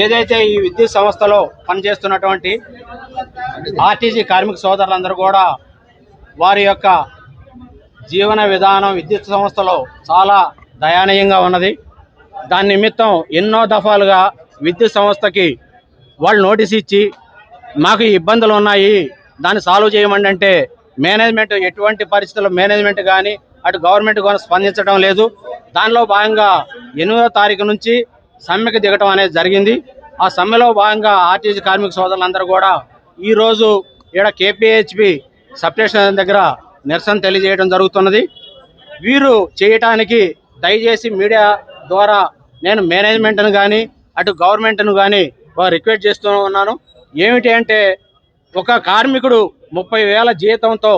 ఏదైతే ఈ విద్యుత్ సంస్థలో పనిచేస్తున్నటువంటి ఆర్టీసీ కార్మిక సోదరులందరూ కూడా వారి యొక్క జీవన విధానం విద్యుత్ సంస్థలో చాలా దయనీయంగా ఉన్నది. దాని నిమిత్తం ఎన్నో దఫాలుగా విద్యుత్ సంస్థకి వాళ్ళు నోటీస్ ఇచ్చి మాకు ఇబ్బందులు ఉన్నాయి, దాన్ని సాల్వ్ చేయమండి అంటే మేనేజ్మెంట్ ఎటువంటి పరిస్థితుల్లో మేనేజ్మెంట్ కానీ అటు గవర్నమెంట్ కానీ స్పందించడం లేదు. దానిలో భాగంగా 8వ తారీఖు నుంచి సమ్మెకు దిగటం అనేది జరిగింది. ఆ సమ్మెలో భాగంగా ఆర్టీసీ కార్మిక సోదరులందరూ కూడా ఈరోజు ఇక్కడ కేపీహెచ్బి సబ్స్టేషన్ దగ్గర నిరసన తెలియజేయడం జరుగుతున్నది. వీరు చేయటానికి దయచేసి మీడియా ద్వారా నేను మేనేజ్మెంట్ను కానీ అటు గవర్నమెంట్ను కానీ రిక్వెస్ట్ చేస్తూ ఉన్నాను. ఏమిటి అంటే ఒక కార్మికుడు 30,000 జీతంతో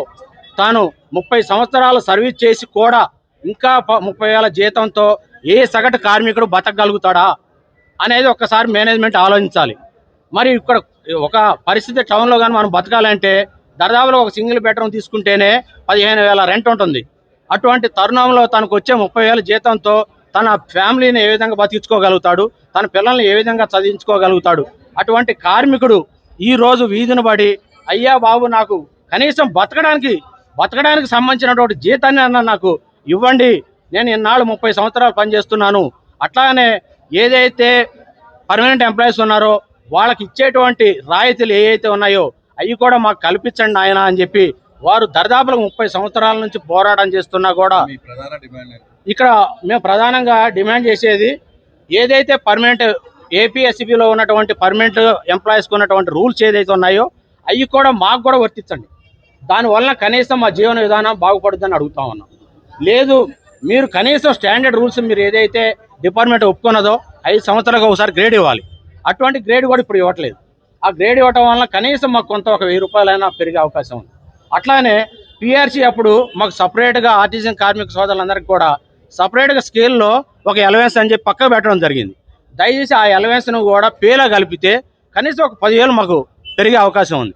తాను 30 సంవత్సరాలు సర్వీస్ చేసి కూడా ఇంకా 30,000 జీతంతో ఏ సగటు కార్మికుడు బతకగలుగుతాడా అనేది ఒక్కసారి మేనేజ్మెంట్ ఆలోచించాలి. మరి ఇక్కడ ఒక పరిస్థితి టౌన్లో కానీ మనం బతకాలంటే దాదాపులో ఒక సింగిల్ బెడ్రూమ్ తీసుకుంటేనే 15,000 రెంట్ ఉంటుంది. అటువంటి తరుణంలో తనకు వచ్చే 30,000 జీతంతో తన ఫ్యామిలీని ఏ విధంగా బతికించుకోగలుగుతాడు, తన పిల్లల్ని ఏ విధంగా చదివించుకోగలుగుతాడు? అటువంటి కార్మికుడు ఈరోజు వీధిని పడి అయ్యా బాబు నాకు కనీసం బతకడానికి సంబంధించినటువంటి జీతాన్ని అన్న నాకు ఇవ్వండి, నేను ఇన్నాళ్ళు 30 సంవత్సరాలు పనిచేస్తున్నాను, అట్లానే ఏదైతే పర్మనెంట్ ఎంప్లాయీస్ ఉన్నారో వాళ్ళకి ఇచ్చేటువంటి రాయితీలు ఏవైతే ఉన్నాయో అవి కూడా మాకు కల్పించండి ఆయన అని చెప్పి వారు దరిదాపులు 30 సంవత్సరాల నుంచి పోరాటం చేస్తున్నా కూడా ఇక్కడ మేము ప్రధానంగా డిమాండ్ చేసేది ఏదైతే పర్మనెంట్ ఏపీఎస్సీబీలో ఉన్నటువంటి పర్మనెంట్ ఎంప్లాయీస్కి ఉన్నటువంటి రూల్స్ ఏదైతే ఉన్నాయో అవి కూడా మాకు కూడా వర్తించండి. దానివల్ల కనీసం మా జీవన విధానం బాగుపడుతుందని అడుగుతా ఉన్నాం. లేదు మీరు కనీసం స్టాండర్డ్ రూల్స్ మీరు ఏదైతే డిపార్ట్మెంట్ ఒప్పుకున్నదో 5 సంవత్సరాలకు ఒకసారి గ్రేడ్ ఇవ్వాలి. అటువంటి గ్రేడ్ కూడా ఇప్పుడు ఇవ్వట్లేదు. ఆ గ్రేడ్ ఇవ్వటం వల్ల కనీసం మాకు కొంత ఒక 1,000 రూపాయలైనా పెరిగే అవకాశం ఉంది. అట్లానే పిఆర్సీ అప్పుడు మాకు సపరేట్గా ఆర్టిజన్ కార్మిక సోదరులందరికీ కూడా సపరేట్గా స్కేల్లో ఒక అలవెన్స్ అని చెప్పి పక్కకు పెట్టడం జరిగింది. దయచేసి ఆ అలవెన్స్ను కూడా పేలా కలిపితే కనీసం ఒక 10,000 మాకు పెరిగే అవకాశం ఉంది.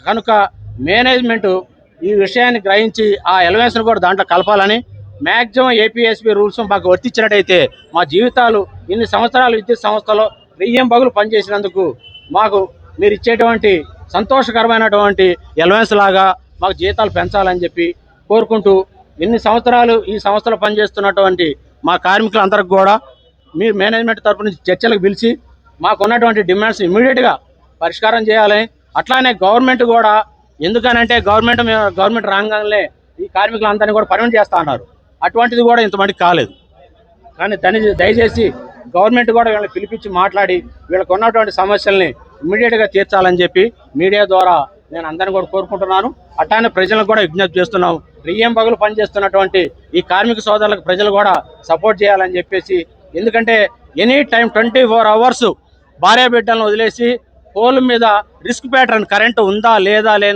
కనుక మేనేజ్మెంటు ఈ విషయాన్ని గ్రహించి ఆ అలవెన్స్ను కూడా దాంట్లో కలపాలని మ్యాక్సిమం ఏపీఎస్బీ రూల్స్ మాకు వర్తించినట్టయితే మా జీవితాలు ఇన్ని సంవత్సరాలు విద్యుత్ సంస్థలో 1000 పగులు పనిచేసినందుకు మాకు మీరు ఇచ్చేటువంటి సంతోషకరమైనటువంటి అలవెన్స్ లాగా మాకు జీతాలు పెంచాలని చెప్పి కోరుకుంటూ ఇన్ని సంవత్సరాలు ఈ సంస్థలో పనిచేస్తున్నటువంటి మా కార్మికులందరికీ కూడా మీరు మేనేజ్మెంట్ తరపు నుంచి చర్చలకు పిలిచి మాకున్నటువంటి డిమాండ్స్ ఇమ్మీడియట్గా పరిష్కారం చేయాలని, అట్లానే గవర్నమెంట్ కూడా ఎందుకనంటే గవర్నమెంట్ రాగానే ఈ కార్మికులందరినీ కూడా పర్మనెంట్ చేస్తా అన్నారు. అటువంటిది కూడా ఇంతమందికి కాలేదు. కానీ దయచేసి గవర్నమెంట్ కూడా వీళ్ళని పిలిపించి మాట్లాడి వీళ్ళకు ఉన్నటువంటి సమస్యల్ని ఇమ్మీడియట్గా తీర్చాలని చెప్పి మీడియా ద్వారా నేను అందరిని కూడా కోరుకుంటున్నాను. అట్లానే ప్రజలకు కూడా విజ్ఞప్తి చేస్తున్నాం. 1000 పగులు పనిచేస్తున్నటువంటి ఈ కార్మిక సోదరులకు ప్రజలు కూడా సపోర్ట్ చేయాలని చెప్పేసి, ఎందుకంటే ఎనీ టైం 24 అవర్స్ భార్య బిడ్డలను వదిలేసి పోల్ మీద రిస్క్ ప్యాటర్న్ కరెంటు ఉందా లేదా లేని